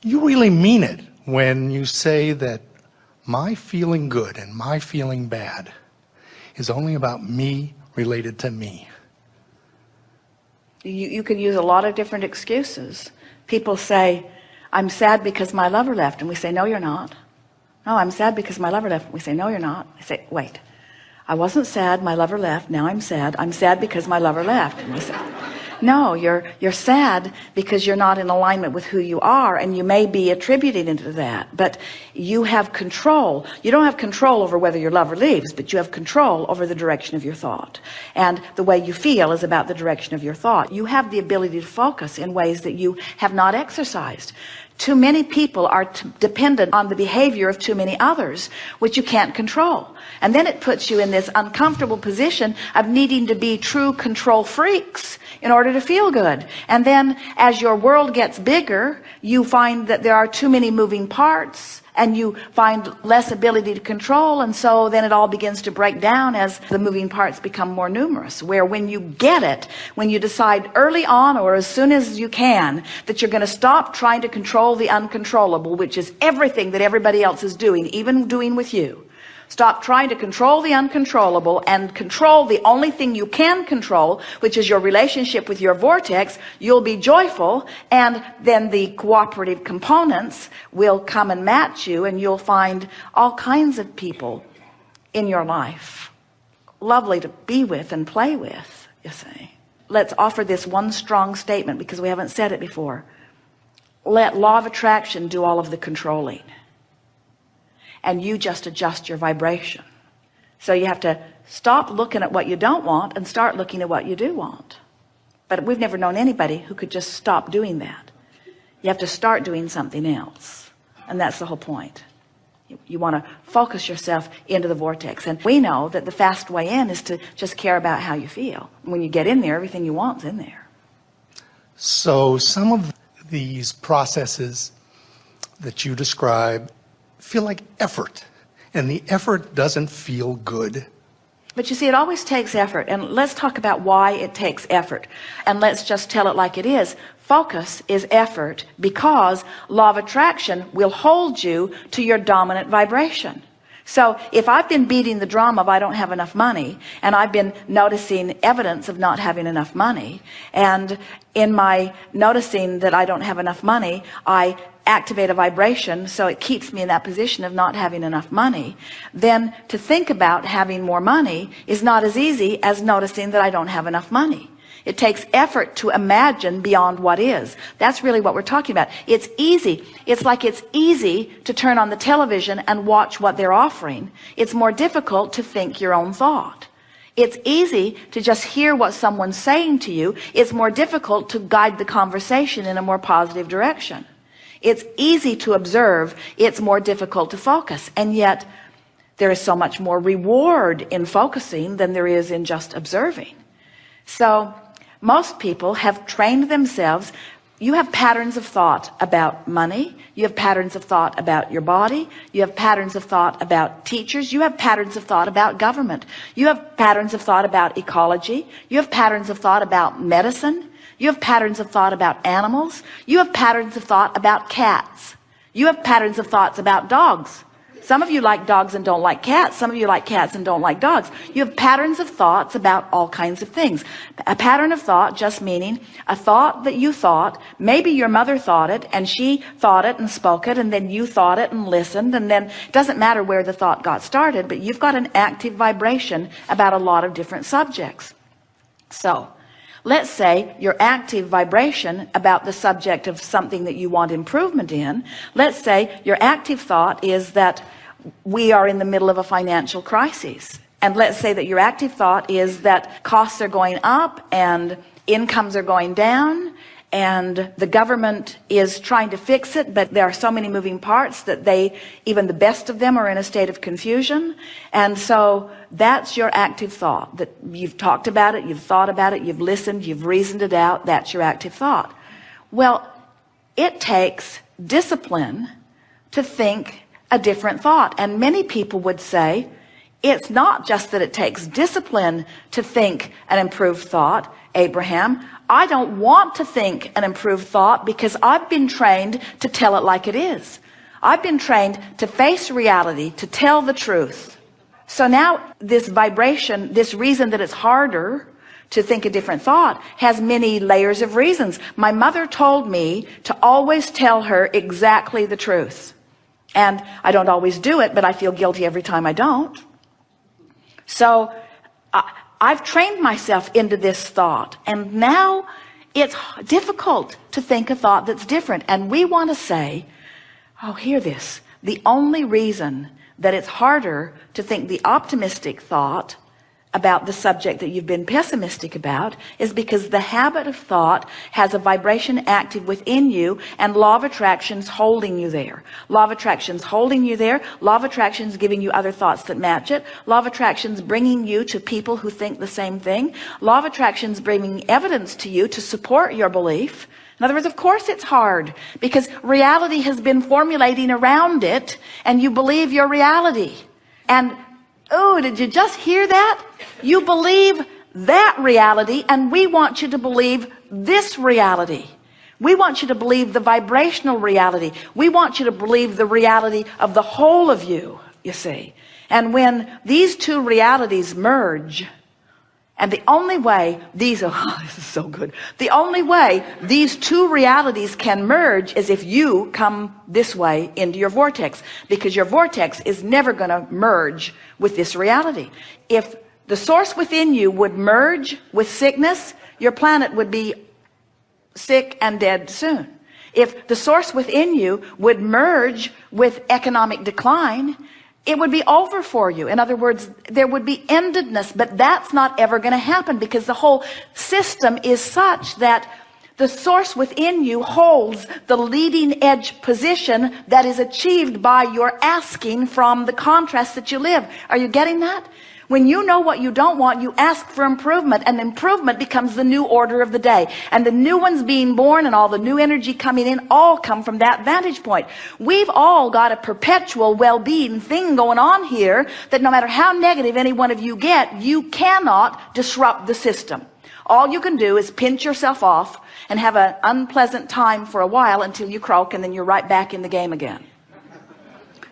you really mean it when you say that my feeling good and my feeling bad is only about me related to me. You could use a lot of different excuses. People say, I'm sad because my lover left. And we say, no, you're not. No, I'm sad because my lover left. And we say, no, you're not. I say, wait, I wasn't sad, my lover left. Now I'm sad. I'm sad because my lover left. And we say, no, you're sad because you're not in alignment with who you are, and you may be attributing into that, but you have control. You don't have control over whether your lover leaves, but you have control over the direction of your thought, and the way you feel is about the direction of your thought. You have the ability to focus in ways that you have not exercised. Too many people are dependent on the behavior of too many others, which you can't control. And then it puts you in this uncomfortable position of needing to be true control freaks in order to feel good. And then as your world gets bigger, you find that there are too many moving parts, and you find less ability to control, and so then it all begins to break down as the moving parts become more numerous. Where when you get it, when you decide early on or as soon as you can that you're going to stop trying to control the uncontrollable, which is everything that everybody else is doing, even doing with you. Stop trying to control the uncontrollable and control the only thing you can control, which is your relationship with your vortex. You'll be joyful, and then the cooperative components will come and match you, and you'll find all kinds of people in your life lovely to be with and play with, you see. Let's offer this one strong statement because we haven't said it before. Let law of attraction do all of the controlling, and you just adjust your vibration. So you have to stop looking at what you don't want and start looking at what you do want. But we've never known anybody who could just stop doing that. You have to start doing something else, and that's the whole point. You want to focus yourself into the vortex, and we know that the fast way in is to just care about how you feel. When you get in there, everything you want is in there. So some of these processes that you describe feel like effort, and the effort doesn't feel good. But you see, it always takes effort, and let's talk about why it takes effort, and let's just tell it like it is. Focus is effort because law of attraction will hold you to your dominant vibration. So if I've been beating the drum of I don't have enough money, and I've been noticing evidence of not having enough money, and in my noticing that I don't have enough money, I activate a vibration so it keeps me in that position of not having enough money, then to think about having more money is not as easy as noticing that I don't have enough money. It takes effort to imagine beyond what is. That's really what we're talking about. It's easy. It's like it's easy to turn on the television and watch what they're offering. It's more difficult to think your own thought. It's easy to just hear what someone's saying to you. It's more difficult to guide the conversation in a more positive direction. It's easy to observe. It's more difficult to focus. And yet there is so much more reward in focusing than there is in just observing. So most people have trained themselves. You have patterns of thought about money. You have patterns of thought about your body. You have patterns of thought about teachers. You have patterns of thought about government. You have patterns of thought about ecology. You have patterns of thought about medicine. You have patterns of thought about animals. You have patterns of thought about cats. You have patterns of thoughts about dogs. Some of you like dogs and don't like cats. Some of you like cats and don't like dogs. You have patterns of thoughts about all kinds of things. A pattern of thought just meaning a thought that you thought. Maybe your mother thought it, and she thought it and spoke it, and then you thought it and listened, and then it doesn't matter where the thought got started, but you've got an active vibration about a lot of different subjects. So let's say your active vibration about the subject of something that you want improvement in. Let's say your active thought is that we are in the middle of a financial crisis. And let's say that your active thought is that costs are going up and incomes are going down, and the government is trying to fix it, but there are so many moving parts that even the best of them are in a state of confusion. And so that's your active thought, that you've talked about it, you've thought about it, you've listened, you've reasoned it out. That's your active thought. Well, it takes discipline to think a different thought. And many people would say, It's not just that it takes discipline to think an improved thought, Abraham. I don't want to think an improved thought because I've been trained to tell it like it is. I've been trained to face reality, to tell the truth. So now this vibration, this reason that it's harder to think a different thought has many layers of reasons. My mother told me to always tell her exactly the truth. And I don't always do it, but I feel guilty every time I don't. So I've trained myself into this thought, and now it's difficult to think a thought that's different. And we want to say, oh, hear this. The only reason that it's harder to think the optimistic thought about the subject that you've been pessimistic about is because the habit of thought has a vibration active within you, and law of attraction's holding you there. Law of attraction's holding you there. Law of attraction's giving you other thoughts that match it. Law of attraction's bringing you to people who think the same thing. Law of attraction's bringing evidence to you to support your belief. In other words, of course it's hard because reality has been formulating around it, and you believe your reality. And oh, did you just hear that? You believe that reality, and we want you to believe this reality. We want you to believe the vibrational reality. We want you to believe the reality of the whole of you, you see. And when these two realities merge, and the only way these are, oh, this is so good. The only way these two realities can merge is if you come this way into your vortex, because your vortex is never going to merge with this reality. If the source within you would merge with sickness, your planet would be sick and dead soon. If the source within you would merge with economic decline, it would be over for you. In other words, there would be endedness, but that's not ever going to happen because the whole system is such that the source within you holds the leading edge position that is achieved by your asking from the contrast that you live. Are you getting that? When you know what you don't want, you ask for improvement, and improvement becomes the new order of the day. And the new ones being born and all the new energy coming in all come from that vantage point. We've all got a perpetual well-being thing going on here that no matter how negative any one of you get, you cannot disrupt the system. All you can do is pinch yourself off and have an unpleasant time for a while until you croak, and then you're right back in the game again.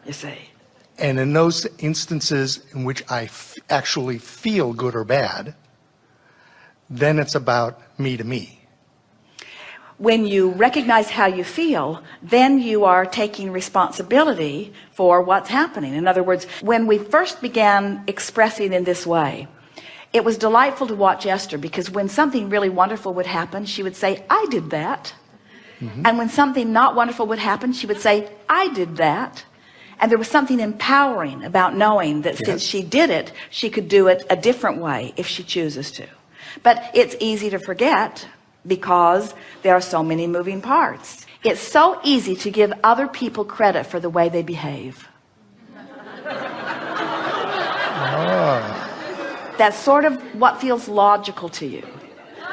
You see. And in those instances in which I actually feel good or bad, then it's about me to me. When you recognize how you feel, then you are taking responsibility for what's happening. In other words, when we first began expressing in this way, it was delightful to watch Esther, because when something really wonderful would happen, she would say, I did that. And when something not wonderful would happen, she would say, I did that. And there was something empowering about knowing that since she did it, she could do it a different way if she chooses to. But it's easy to forget because there are so many moving parts. It's so easy to give other people credit for the way they behave. That's sort of what feels logical to you,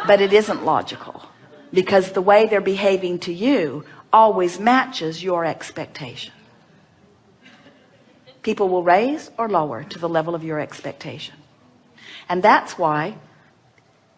but it isn't logical, because the way they're behaving to you always matches your expectation. People will raise or lower to the level of your expectation. And that's why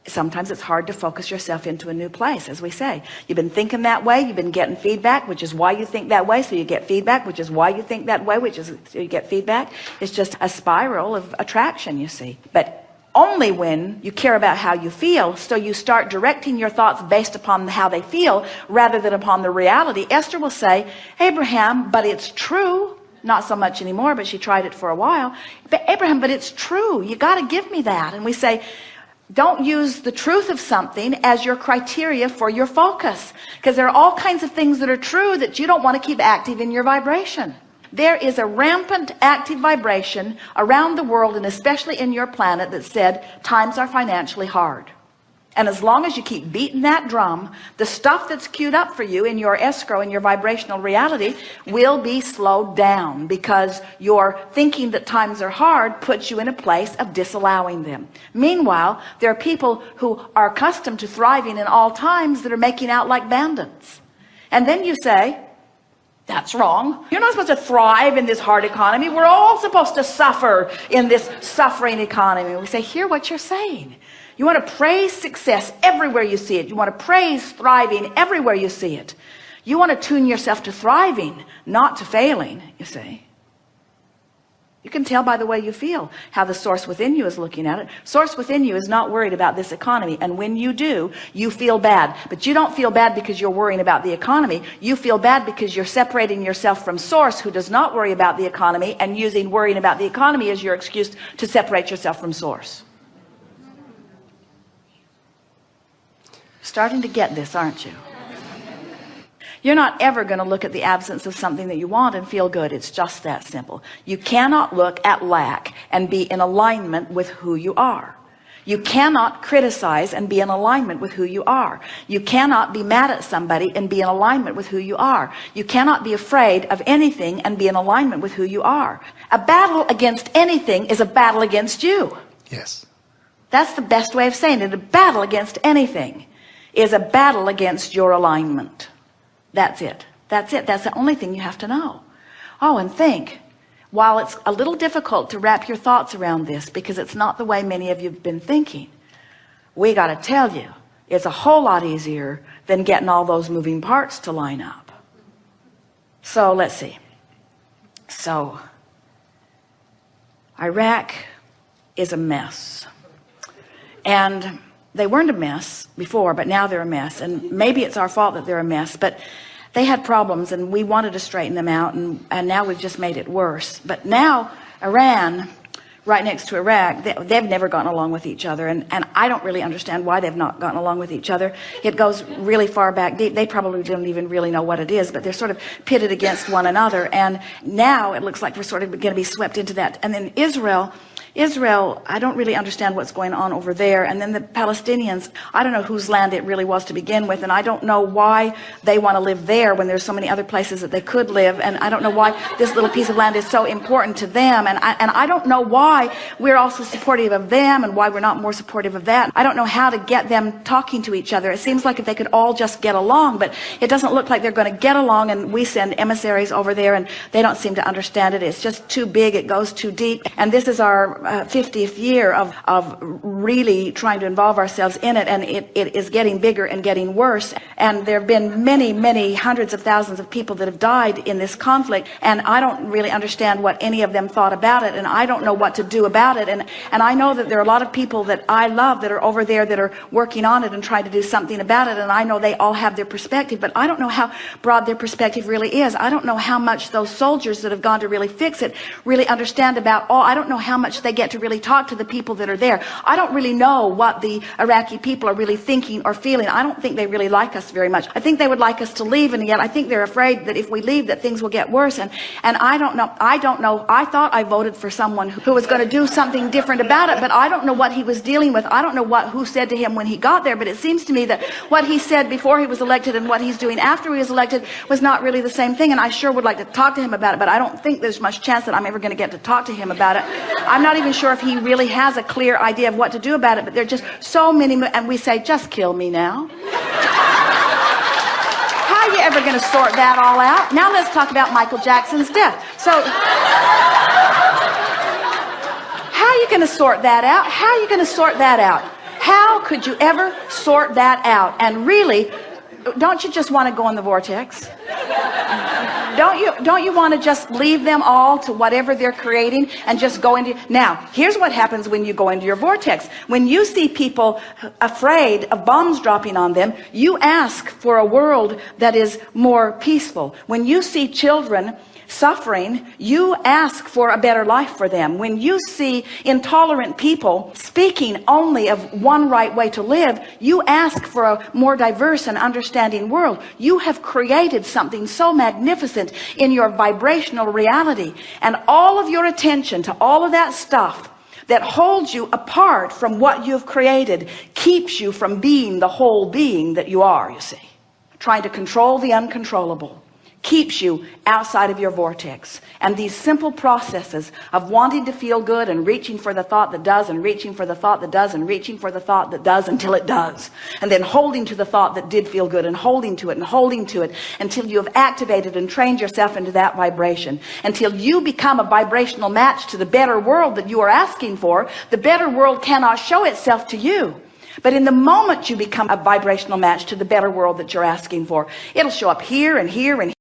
sometimes it's hard to focus yourself into a new place. As we say, you've been thinking that way, you've been getting feedback, which is why you think that way, so you get feedback, which is why you think that way, which is so you get feedback. It's just a spiral of attraction, you see. But only when you care about how you feel, so you start directing your thoughts based upon how they feel rather than upon the reality. Esther will say, Abraham, but it's true. Not so much anymore, but she tried it for a while. But Abraham, but it's true. You got to give me that. And we say, don't use the truth of something as your criteria for your focus, because there are all kinds of things that are true that you don't want to keep active in your vibration. There is a rampant active vibration around the world, and especially in your planet, that said times are financially hard. And as long as you keep beating that drum, the stuff that's queued up for you in your escrow, in your vibrational reality, will be slowed down, because your thinking that times are hard puts you in a place of disallowing them. Meanwhile, there are people who are accustomed to thriving in all times that are making out like bandits. And then you say, That's wrong. You're not supposed to thrive in this hard economy. We're all supposed to suffer in this suffering economy. We say, hear what you're saying. You want to praise success everywhere you see it. You want to praise thriving everywhere you see it. You want to tune yourself to thriving, not to failing, you see. You can tell by the way you feel how the source within you is looking at it. Source within you is not worried about this economy. And when you do, you feel bad. But you don't feel bad because you're worrying about the economy. You feel bad because you're separating yourself from source, who does not worry about the economy, and using worrying about the economy as your excuse to separate yourself from source. Starting to get this, aren't you? You're not ever going to look at the absence of something that you want and feel good. It's just that simple. You cannot look at lack and be in alignment with who you are. You cannot criticize and be in alignment with who you are. You cannot be mad at somebody and be in alignment with who you are. You cannot be afraid of anything and be in alignment with who you are. A battle against anything is a battle against you. Yes. That's the best way of saying it. A battle against anything is a battle against your alignment. That's it. That's it. That's the only thing you have to know. Oh, and think, while it's a little difficult to wrap your thoughts around this because it's not the way many of you have been thinking, we got to tell you, it's a whole lot easier than getting all those moving parts to line up. So let's see. So Iraq is a mess. And they weren't a mess before, but now they're a mess. And maybe it's our fault that they're a mess, but they had problems and we wanted to straighten them out, and now we've just made it worse. But now Iran, right next to Iraq, they've never gotten along with each other, and I don't really understand why they've not gotten along with each other. It goes really far back deep. They probably don't even really know what it is, but they're sort of pitted against one another, and now it looks like we're sort of going to be swept into that. And then Israel, I don't really understand what's going on over there. And then the Palestinians, I don't know whose land it really was to begin with, and I don't know why they want to live there when there's so many other places that they could live, and I don't know why this little piece of land is so important to them, and I don't know why we're also supportive of them and why we're not more supportive of that. I don't know how to get them talking to each other. It seems like if they could all just get along, but it doesn't look like they're going to get along, and we send emissaries over there and they don't seem to understand it. It's just too big, it goes too deep, and this is our 50th year of really trying to involve ourselves in it, and it is getting bigger and getting worse. And there have been many hundreds of thousands of people that have died in this conflict, and I don't really understand what any of them thought about it, and I don't know what to do about it. And I know that there are a lot of people that I love that are over there that are working on it and trying to do something about it, and I know they all have their perspective, but I don't know how broad their perspective really is. I don't know how much those soldiers that have gone to really fix it really understand about all. I don't know how much they get to really talk to the people that are there. I don't really know what the Iraqi people are really thinking or feeling. I don't think they really like us very much. I think they would like us to leave, and yet I think they're afraid that if we leave that things will get worse. And I don't know. I thought I voted for someone who was going to do something different about it, but I don't know what he was dealing with. I don't know who said to him when he got there, but it seems to me that what he said before he was elected and what he's doing after he was elected was not really the same thing, and I sure would like to talk to him about it, but I don't think there's much chance that I'm ever going to get to talk to him about it. I'm not even sure if he really has a clear idea of what to do about it, but there are just so many, and we say, just kill me now. How are you ever going to sort that all out? Now let's talk about Michael Jackson's death. So how are you going to sort that out? How are you going to sort that out? How could you ever sort that out? And really, don't you just want to go in the vortex? Don't you want to just leave them all to whatever they're creating and just go into? Now, here's what happens when you go into your vortex. When you see people afraid of bombs dropping on them, you ask for a world that is more peaceful. When you see children suffering, you ask for a better life for them. When you see intolerant people speaking only of one right way to live, you ask for a more diverse and understanding world. You have created something so magnificent in your vibrational reality, and all of your attention to all of that stuff that holds you apart from what you've created keeps you from being the whole being that you are, you see. Trying to control the uncontrollable keeps you outside of your vortex. And these simple processes of wanting to feel good and reaching for the thought that does, and reaching for the thought that does, and reaching for the thought that does until it does, and then holding to the thought that did feel good, and holding to it and holding to it until you have activated and trained yourself into that vibration, until you become a vibrational match to the better world that you are asking for. The better world cannot show itself to you. But in the moment you become a vibrational match to the better world that you're asking for, it'll show up here and here and